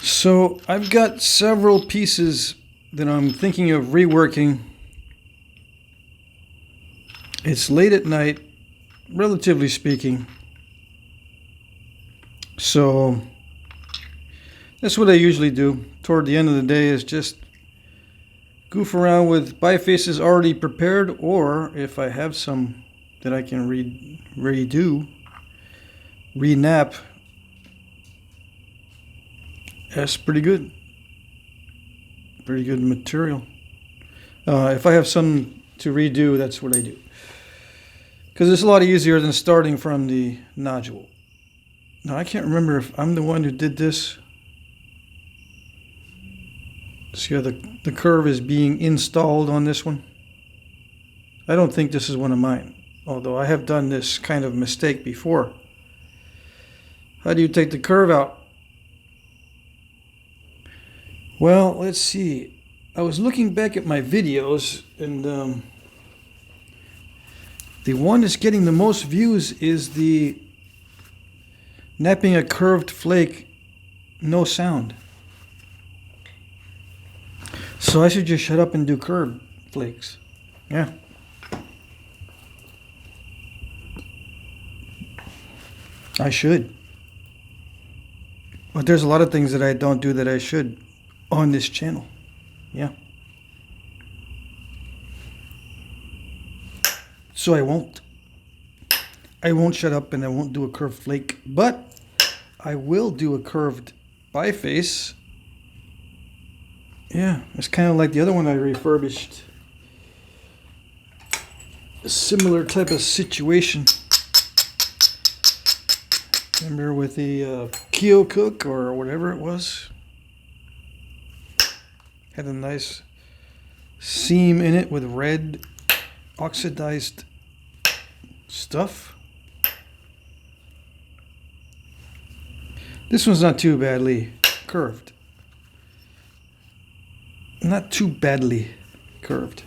So I've got several pieces that I'm thinking of reworking. It's late at night, relatively speaking. So that's what I usually do toward the end of the day, is just goof around with bifaces already prepared, or if I have some that I can redo, re-knap. That's pretty good. Pretty good material. If I have some to redo, that's what I do. Because it's a lot easier than starting from the nodule. Now, I can't remember if I'm the one who did this. See how the curve is being installed on this one? I don't think this is one of mine, although I have done this kind of mistake before. How do you take the curve out? Well, let's see. I was looking back at my videos, and the one that's getting the most views is the knapping a curved flake, no sound. So I should just shut up and do curved flakes. Yeah. I should. But there's a lot of things that I don't do that I should on this channel. Yeah. So I won't. I won't shut up and I won't do a curved flake, but I will do a curved biface. Yeah, it's kind of like the other one I refurbished. A similar type of situation. Remember with the Kyo Cook or whatever it was? Had a nice seam in it with red oxidized stuff. This one's not too badly curved. Not too badly curved.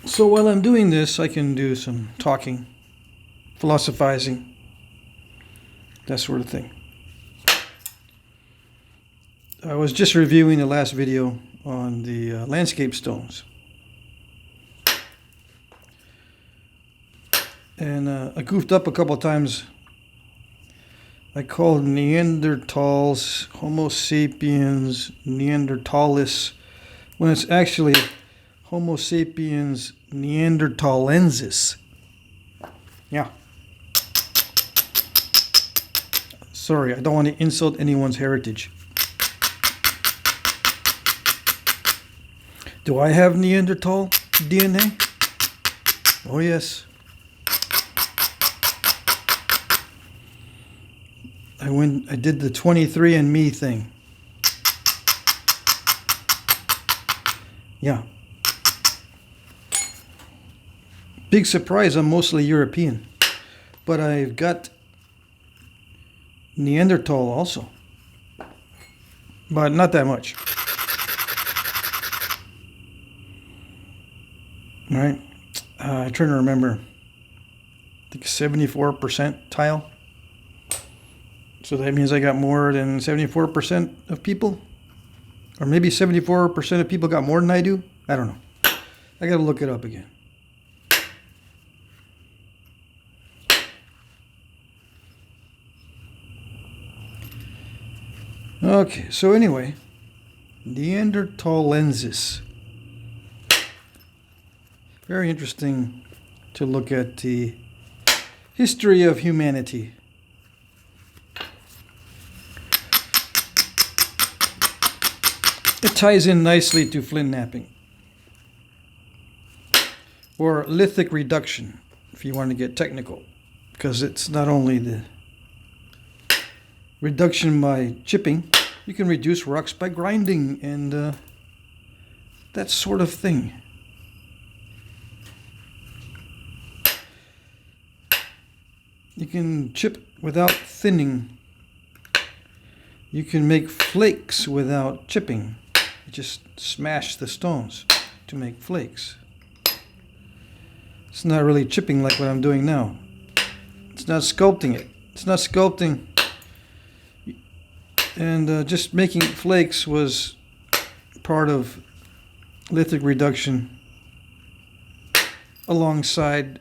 So while I'm doing this, I can do some talking, philosophizing, that sort of thing. I was just reviewing the last video on the landscape stones. And I goofed up a couple of times. I called Neanderthals, Homo sapiens, Neanderthalis, when it's actually Homo sapiens neanderthalensis. Yeah. Sorry, I don't want to insult anyone's heritage. Do I have Neanderthal DNA? Oh yes. I did the 23andMe thing. Yeah. Big surprise, I'm mostly European. But I've got Neanderthal also. But not that much. All right. I'm trying to remember. I think 74% tile. So that means I got more than 74% of people? Or maybe 74% of people got more than I do? I don't know. I gotta look it up again. Okay, so anyway, Neanderthalensis. Very interesting to look at the history of humanity. It ties in nicely to Flintknapping, or lithic reduction, if you want to get technical, because it's not only the reduction by chipping, you can reduce rocks by grinding and that sort of thing. You can chip without thinning. You can make flakes without chipping. You just smash the stones to make flakes. It's not really chipping like what I'm doing now. It's not sculpting it. It's not sculpting. And just making flakes was part of lithic reduction alongside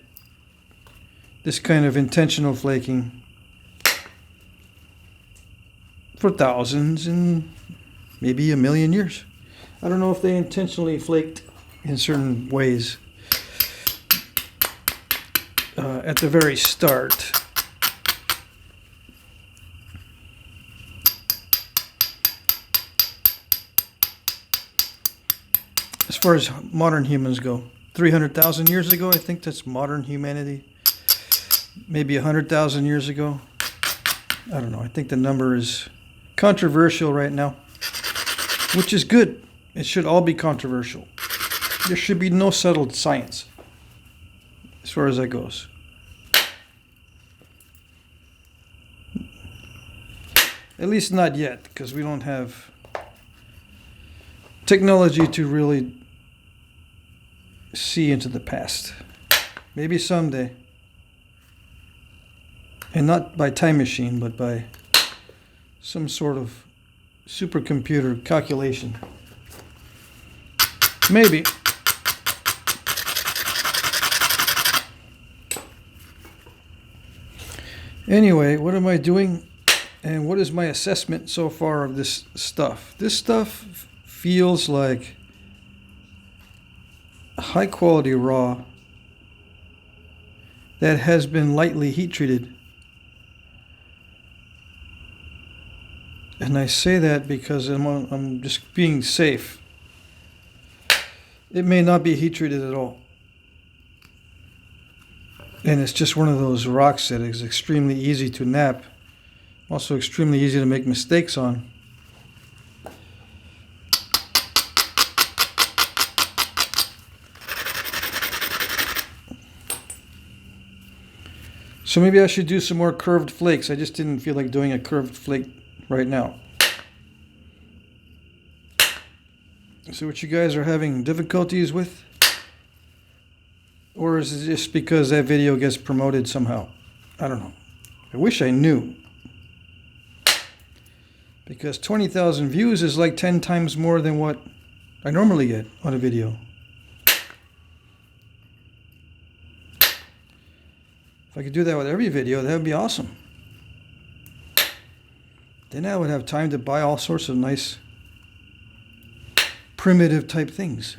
this kind of intentional flaking for thousands and maybe a million years. I don't know if they intentionally flaked in certain ways at the very start. As far as modern humans go, 300,000 years ago, I think that's modern humanity. Maybe 100,000 years ago. I don't know. I think the number is controversial right now, which is good. It should all be controversial. There should be no settled science as far as that goes. At least not yet, because we don't have technology to really see into the past. Maybe someday. And not by time machine, but by some sort of supercomputer calculation. Maybe. Anyway, what am I doing? And what is my assessment so far of this stuff? This stuff feels like high quality raw that has been lightly heat treated. And I say that because I'm just being safe. It may not be heat treated at all. And it's just one of those rocks that is extremely easy to knap. Also extremely easy to make mistakes on. So maybe I should do some more curved flakes. I just didn't feel like doing a curved flake right now. So what you guys are having difficulties with? Or is it just because that video gets promoted somehow? I don't know. I wish I knew. Because 20,000 views is like 10 times more than what I normally get on a video. If I could do that with every video, that would be awesome. Then I would have time to buy all sorts of nice primitive type things.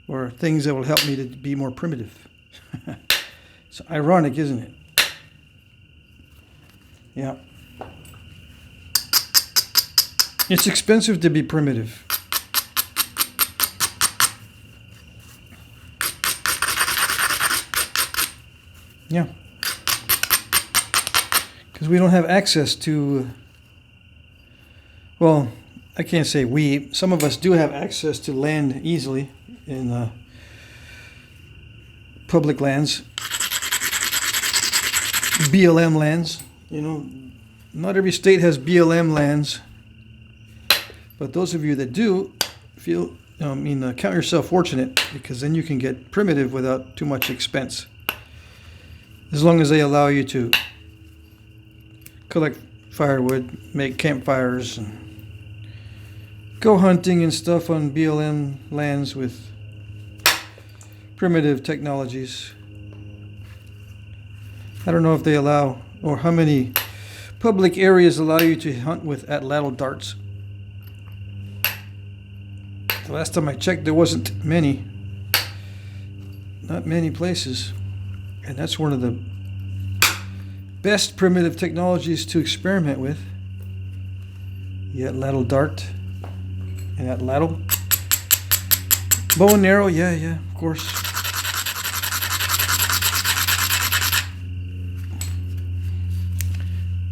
Or things that will help me to be more primitive. It's ironic, isn't it? Yeah. It's expensive to be primitive. Yeah. Because we don't have access to, well, I can't say we. Some of us do have access to land easily in public lands. BLM lands. You know, not every state has BLM lands. But those of you that do, count yourself fortunate, because then you can get primitive without too much expense. As long as they allow you to collect firewood, make campfires, and go hunting and stuff on BLM lands with primitive technologies. I don't know if they allow, or how many public areas allow you to hunt with atlatl darts. The last time I checked, there wasn't many. Not many places. And that's one of the best primitive technologies to experiment with. The atlatl dart and atlatl. Bow and arrow, yeah, of course.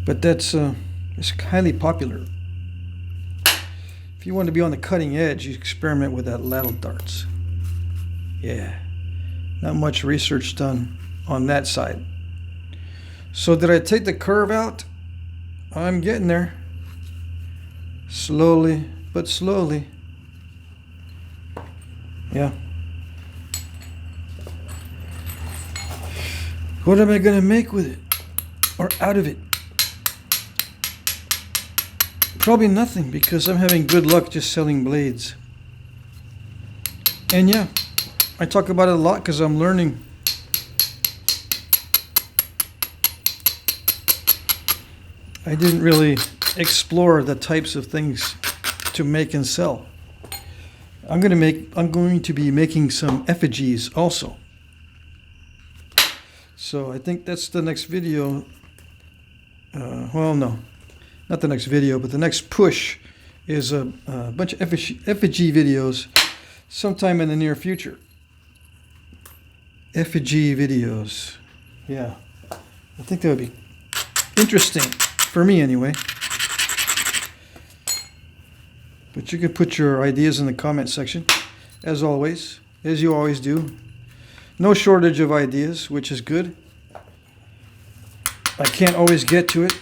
But that's it's highly popular. If you want to be on the cutting edge, you experiment with atlatl darts. Yeah, not much research done on that side. So did I take the curve out? I'm getting there. Slowly, but slowly. Yeah. What am I going to make with it? Or out of it? Probably nothing, because I'm having good luck just selling blades. And yeah, I talk about it a lot because I'm learning. I didn't really explore the types of things to make and sell. I'm going to be making some effigies also. So I think that's the next video. Well, no, not the next video, but the next push is a bunch of effigy videos sometime in the near future. Effigy videos. Yeah, I think that would be interesting for me anyway. But you can put your ideas in the comment section, as always, as you always do. No shortage of ideas, which is good. I can't always get to it.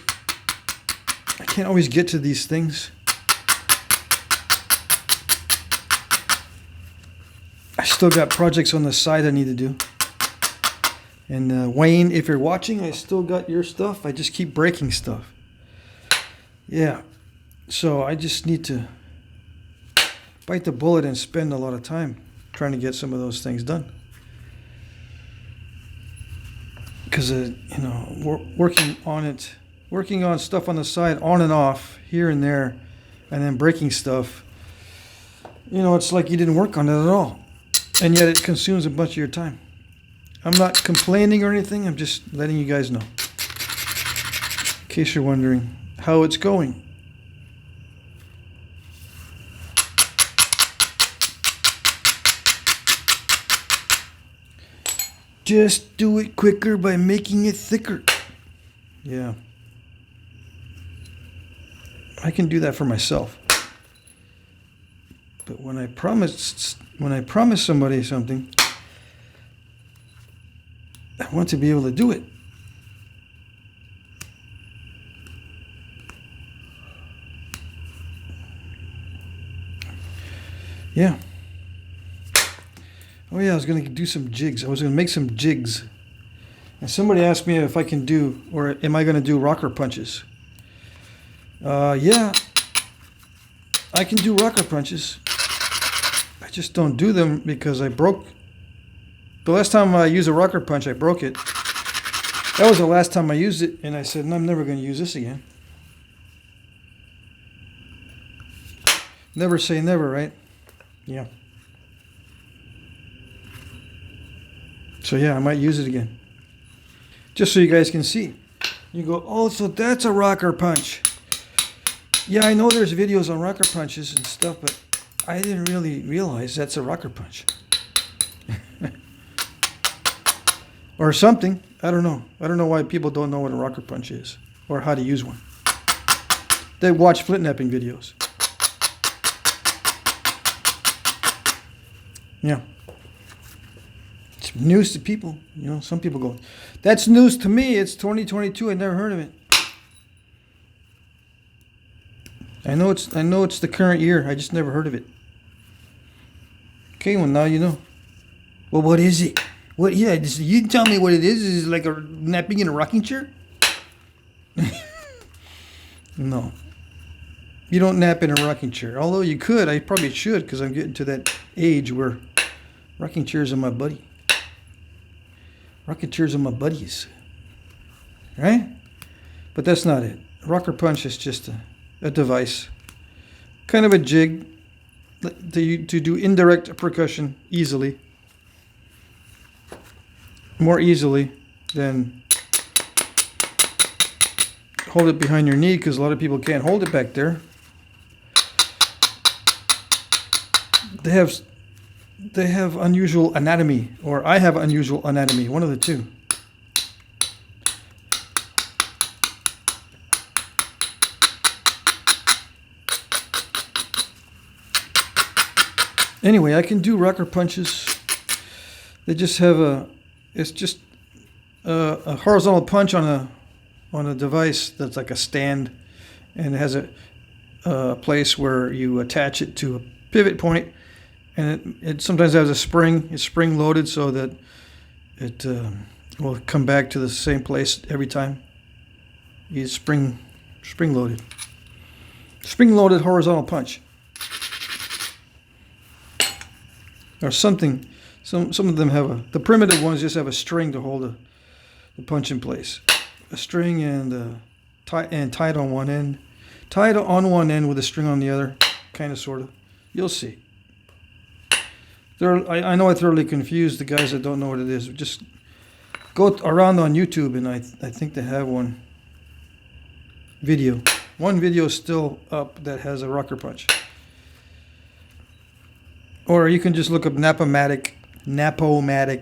I can't always get to these things. I still got projects on the side I need to do. And Wayne, if you're watching, I still got your stuff. I just keep breaking stuff. Yeah. So I just need to bite the bullet and spend a lot of time trying to get some of those things done. Because, working on stuff on the side, on and off, here and there, and then breaking stuff, it's like you didn't work on it at all. And yet it consumes a bunch of your time. I'm not complaining or anything, I'm just letting you guys know. In case you're wondering how it's going. Just do it quicker by making it thicker. Yeah. I can do that for myself. But when I promise somebody something, I want to be able to do it. Yeah. Oh yeah, I was going to do some jigs. I was going to make some jigs. And somebody asked me if I can do, or am I going to do rocker punches? Yeah, I can do rocker punches. I just don't do them because I broke. The last time I used a rocker punch, I broke it. That was the last time I used it, and I said, no, I'm never going to use this again. Never say never, right? Yeah. So yeah, I might use it again. Just so you guys can see. You go, oh, so that's a rocker punch. Yeah, I know there's videos on rocker punches and stuff, but I didn't really realize that's a rocker punch. Or something. I don't know. I don't know why people don't know what a rocker punch is or how to use one. They watch Flintknapping videos. Yeah. It's news to people. Some people go, that's news to me. It's 2022. I never heard of it. I know it's the current year. I just never heard of it. Okay, well now you know. Well, what is it? What? Yeah, you tell me what it is. Is it like a napping in a rocking chair? No. You don't nap in a rocking chair. Although you could. I probably should, because I'm getting to that age where rocking chairs are my buddy. Rocking chairs are my buddies. Right? But that's not it. Rocker punch is just a device. Kind of a jig to do indirect percussion easily. More easily than hold it behind your knee, because a lot of people can't hold it back there. They have unusual anatomy, or I have unusual anatomy, one of the two. Anyway, I can do rocker punches. They just have it's just a horizontal punch on a device that's like a stand, and it has a place where you attach it to a pivot point, and it sometimes has a spring. It's spring loaded so that it will come back to the same place every time. It's spring loaded. Spring-loaded horizontal punch. Or something. Some of them have the primitive ones just have a string to hold the punch in place. A string and tied on one end. Tied on one end with a string on the other. Kind of, sort of. You'll see. I know I thoroughly confused the guys that don't know what it is. Just go around on YouTube, and I think they have one video. One video still up that has a rocker punch. Or you can just look up Knapomatic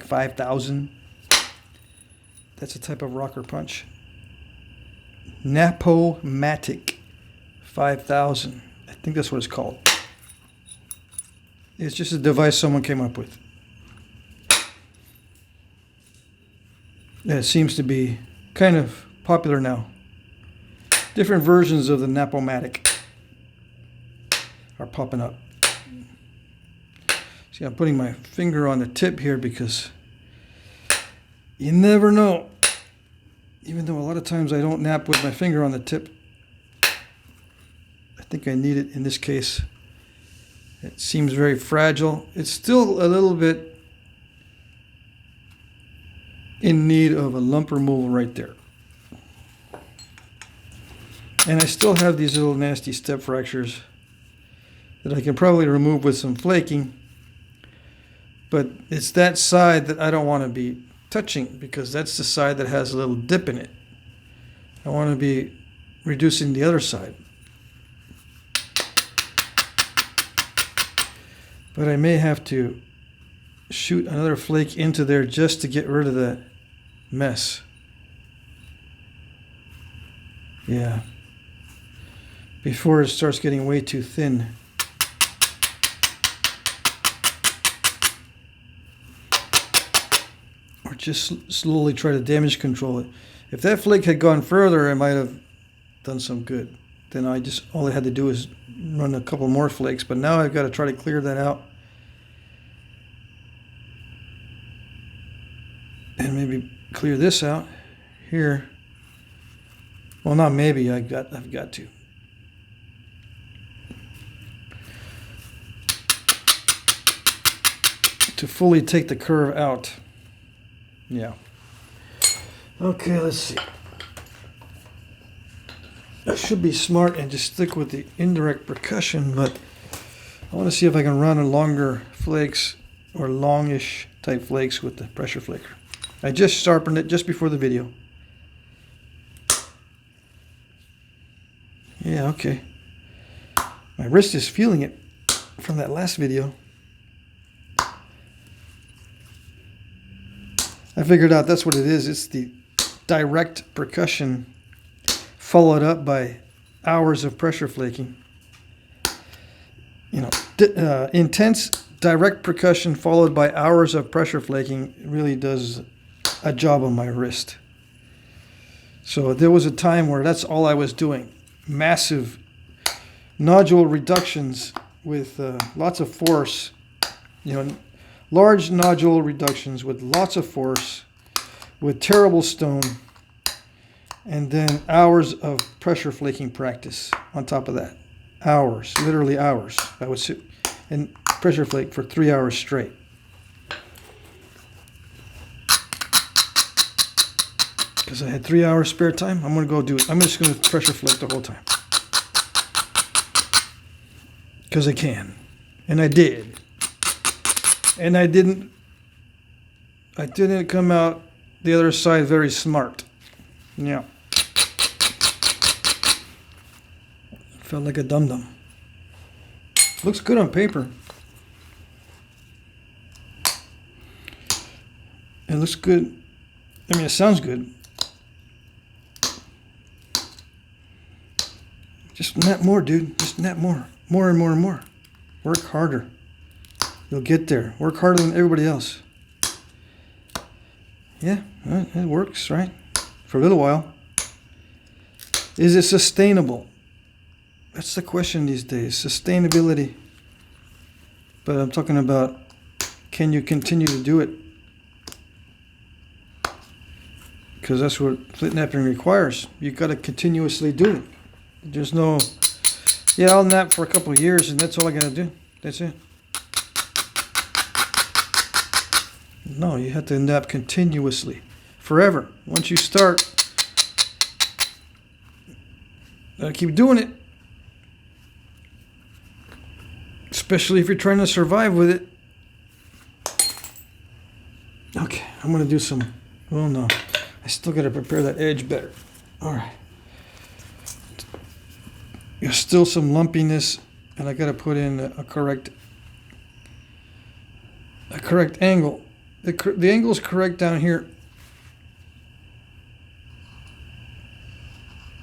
5000. That's a type of rocker punch. Knapomatic 5000. I think that's what it's called. It's just a device someone came up with. Yeah, it seems to be kind of popular now. Different versions of the Knapomatic are popping up. See, I'm putting my finger on the tip here because you never know. Even though a lot of times I don't nap with my finger on the tip, I think I need it in this case. It seems very fragile. It's still a little bit in need of a lump removal right there. And I still have these little nasty step fractures that I can probably remove with some flaking. But it's that side that I don't want to be touching because that's the side that has a little dip in it. I want to be reducing the other side. But I may have to shoot another flake into there just to get rid of that mess. Yeah. Before it starts getting way too thin. Or just slowly try to damage control it. If that flake had gone further, I might have done some good. Then all I had to do is run a couple more flakes, but now I've got to try to clear that out. And maybe clear this out here. Well, not maybe, I've got to. To fully take the curve out. Yeah. Okay, let's see. I should be smart and just stick with the indirect percussion, but I want to see if I can run a longer flakes or longish type flakes with the pressure flaker. I just sharpened it just before the video. Yeah, okay. My wrist is feeling it from that last video. I figured out that's what it is. It's the direct percussion followed up by hours of pressure flaking. You know, intense direct percussion followed by hours of pressure flaking really does a job on my wrist. So there was a time where that's all I was doing. Massive nodule reductions with lots of force. You know, large nodule reductions with lots of force, with terrible stone, and then hours of pressure flaking practice on top of that. Hours, literally hours. I would sit and pressure flake for 3 hours straight. Because I had 3 hours spare time, I'm going to go do it. I'm just going to pressure flake the whole time. Because I can. And I did. And I didn't come out the other side very smart. Yeah. Felt like a dum-dum. Looks good on paper. It looks good. I mean, it sounds good. Just nap more, dude. Just nap more. More and more and more. Work harder. You'll get there. Work harder than everybody else. Yeah, it works, right? For a little while. Is it sustainable? That's the question these days. Sustainability. But I'm talking about, can you continue to do it? Because that's what Flintknapping requires. You've got to continuously do it. There's no Yeah, I'll nap for a couple of years and that's all I gotta do. That's it. No, you have to nap continuously. Forever. Once you start, gotta keep doing it. Especially if you're trying to survive with it. Okay, I'm gonna do some, oh no. I still gotta prepare that edge better. Alright. There's still some lumpiness and I gotta put in a correct angle. The angle is correct down here.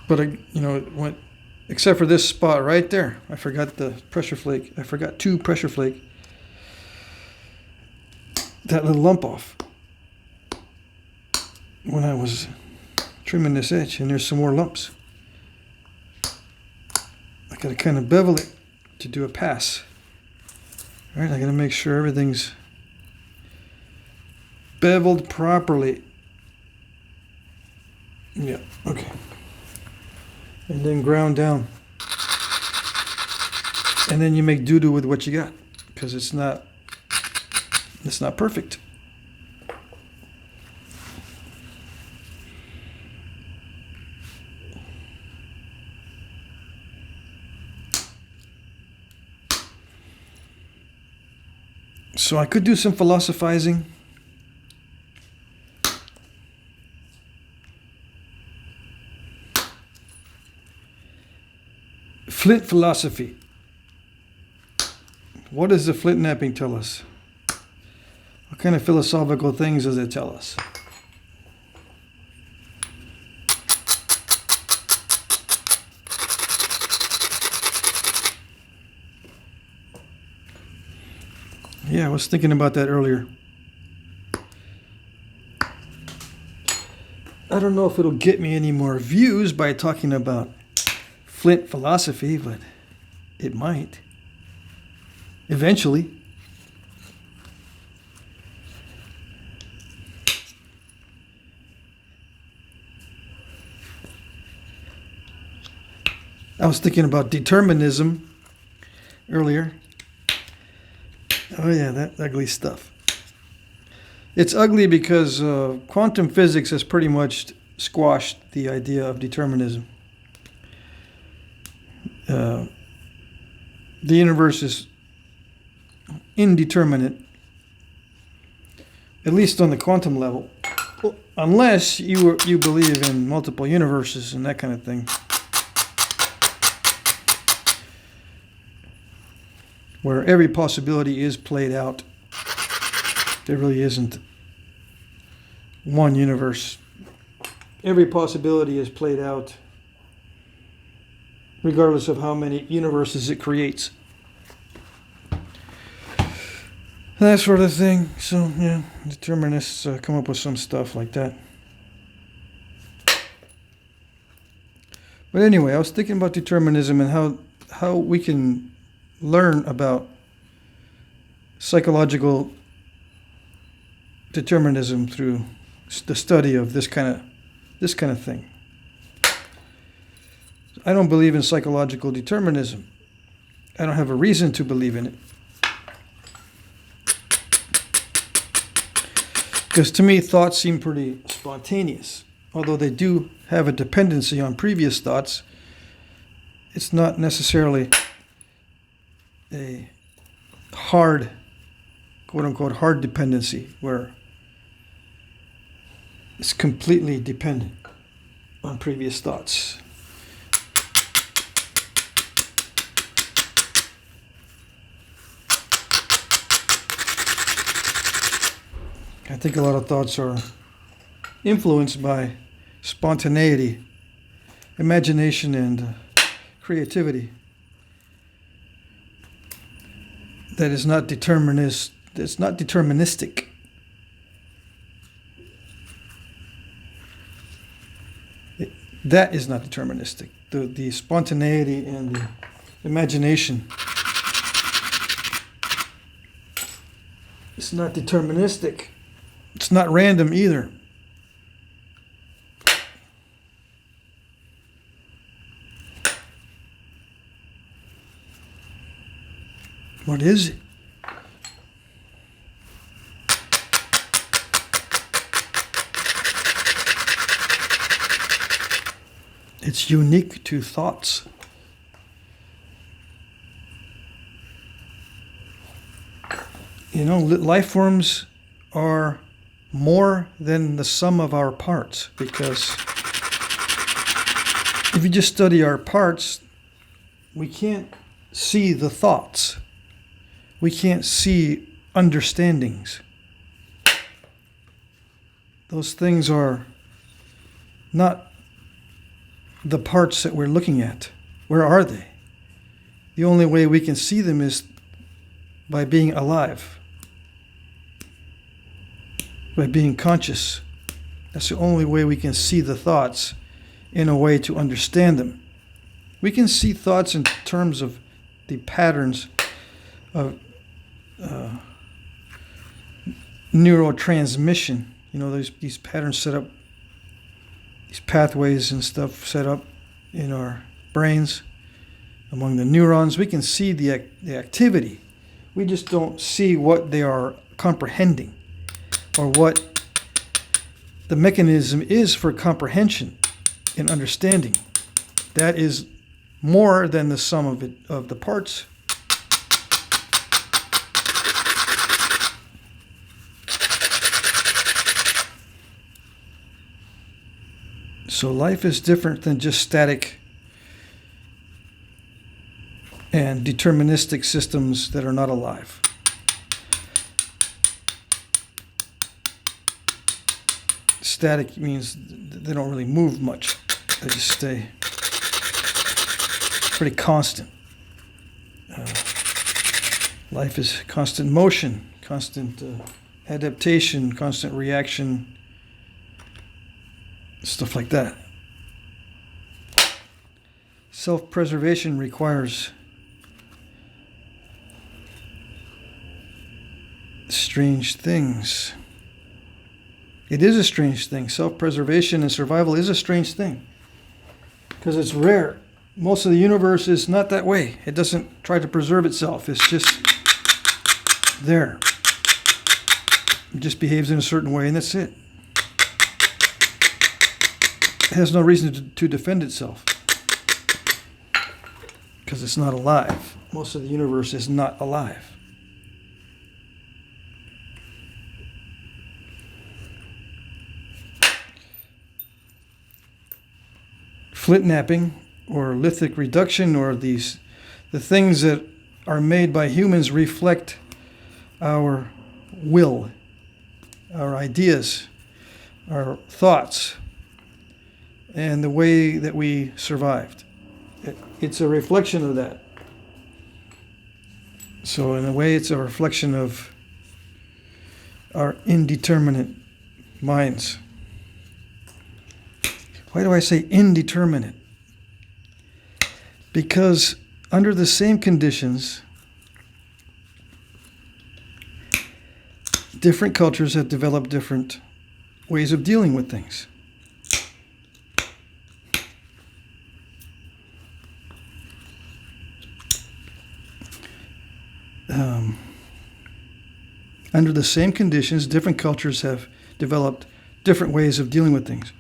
But it went, except for this spot right there. I forgot the pressure flake. I forgot 2 pressure flake. That little lump off when I was trimming this edge, and there's some more lumps. I gotta kind of bevel it to do a pass. All right, I gotta make sure everything's beveled properly. Yeah, okay. And then ground down. And then you make doo-doo with what you got, because it's not perfect. So I could do some philosophizing. Flint philosophy. What does the Flintknapping tell us? What kind of philosophical things does it tell us? Yeah, I was thinking about that earlier. I don't know if it'll get me any more views by talking about Flint philosophy, but it might. Eventually. I was thinking about determinism earlier. Oh yeah, that ugly stuff. It's ugly because quantum physics has pretty much squashed the idea of determinism. The universe is indeterminate, at least on the quantum level, unless you believe in multiple universes and that kind of thing, where every possibility is played out. There really isn't one universe. Every possibility is played out regardless of how many universes it creates. That sort of thing. So, yeah, determinists come up with some stuff like that. But anyway, I was thinking about determinism and how we can learn about psychological determinism through the study of this kind of thing. I don't believe in psychological determinism. I don't have a reason to believe in it. Because to me, thoughts seem pretty spontaneous. Although they do have a dependency on previous thoughts, it's not necessarily a hard, quote-unquote, hard dependency where it's completely dependent on previous thoughts. I think a lot of thoughts are influenced by spontaneity, imagination, and creativity. That is not deterministic. It's not deterministic. That is not deterministic. The spontaneity and the imagination. It's not deterministic. It's not random either. What is it? It's unique to thoughts. You know, life forms are more than the sum of our parts, because if you just study our parts, we can't see the thoughts. We can't see understandings. Those things are not the parts that we're looking at. Where are they? The only way we can see them is by being alive, by being conscious. That's the only way we can see the thoughts in a way to understand them. We can see thoughts in terms of the patterns of neurotransmission. You know, these patterns set up, these pathways and stuff set up in our brains among the neurons. We can see the activity. We just don't see what they are comprehending, or what the mechanism is for comprehension and understanding. That is more than the sum of the parts. So life is different than just static and deterministic systems that are not alive. Static means they don't really move much. They just stay pretty constant. Life is constant motion, constant adaptation, constant reaction, stuff like that. Self-preservation requires strange things. It is a strange thing. Self-preservation and survival is a strange thing, because it's rare. Most of the universe is not that way. It doesn't try to preserve itself. It's just there. It just behaves in a certain way, and that's it. It has no reason to defend itself, because it's not alive. Most of the universe is not alive. Flintknapping or lithic reduction, or the things that are made by humans, reflect our will, our ideas, our thoughts, and the way that we survived. It's a reflection of that. So in a way, it's a reflection of our indeterminate minds. Why do I say indeterminate? Because under the same conditions, different cultures have developed different ways of dealing with things. Under the same conditions, different cultures have developed different ways of dealing with things.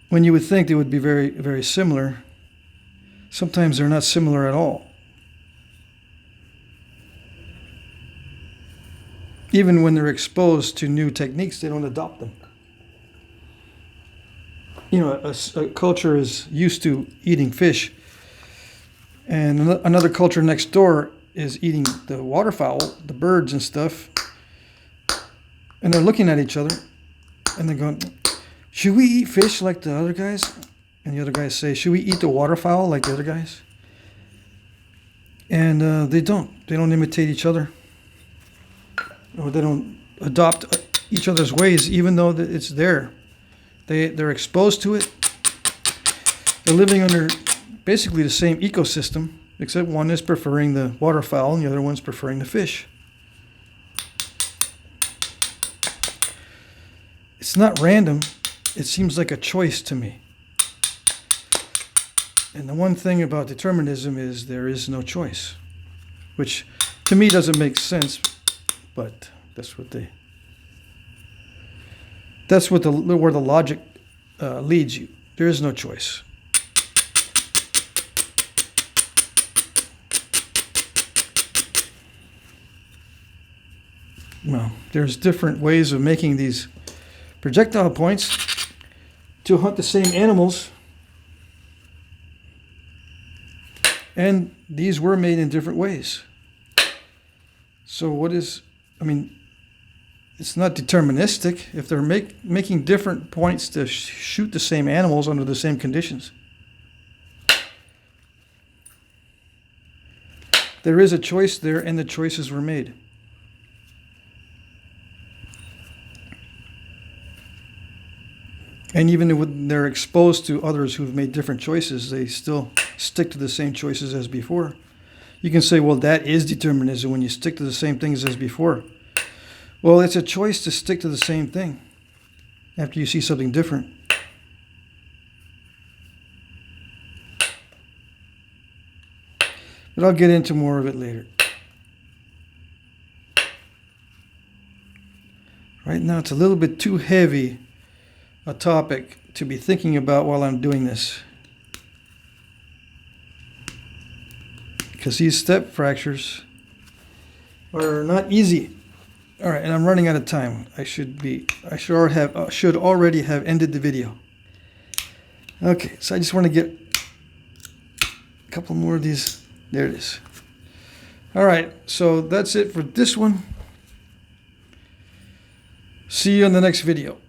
When you would think they would be very, very similar, sometimes they're not similar at all. Even when they're exposed to new techniques, they don't adopt them. You know, a culture is used to eating fish, and another culture next door is eating the waterfowl, the birds and stuff, and they're looking at each other, and they're going, should we eat fish like the other guys? And the other guys say, should we eat the waterfowl like the other guys? And they don't imitate each other, or they don't adopt each other's ways, even though it's there. They're exposed to it. They're living under basically the same ecosystem, except one is preferring the waterfowl and the other one's preferring the fish. It's not random. It seems like a choice to me. And the one thing about determinism is there is no choice. which to me doesn't make sense, but that's what they. That's what where the logic leads you. There is no choice. Well, there's different ways of making these projectile points to hunt the same animals. And these were made in different ways. So what is, I mean, it's not deterministic if they're making different points to shoot the same animals under the same conditions. There is a choice there, and the choices were made. And even when they're exposed to others who've made different choices, they still stick to the same choices as before. You can say, well, that is determinism when you stick to the same things as before. Well, it's a choice to stick to the same thing after you see something different. But I'll get into more of it later. Right now, it's a little bit too heavy a topic to be thinking about while I'm doing this. Because these step fractures are not easy. All right, and I'm running out of time. I should already have ended the video. Okay, so I just want to get a couple more of these. There it is. All right, so that's it for this one. See you in the next video.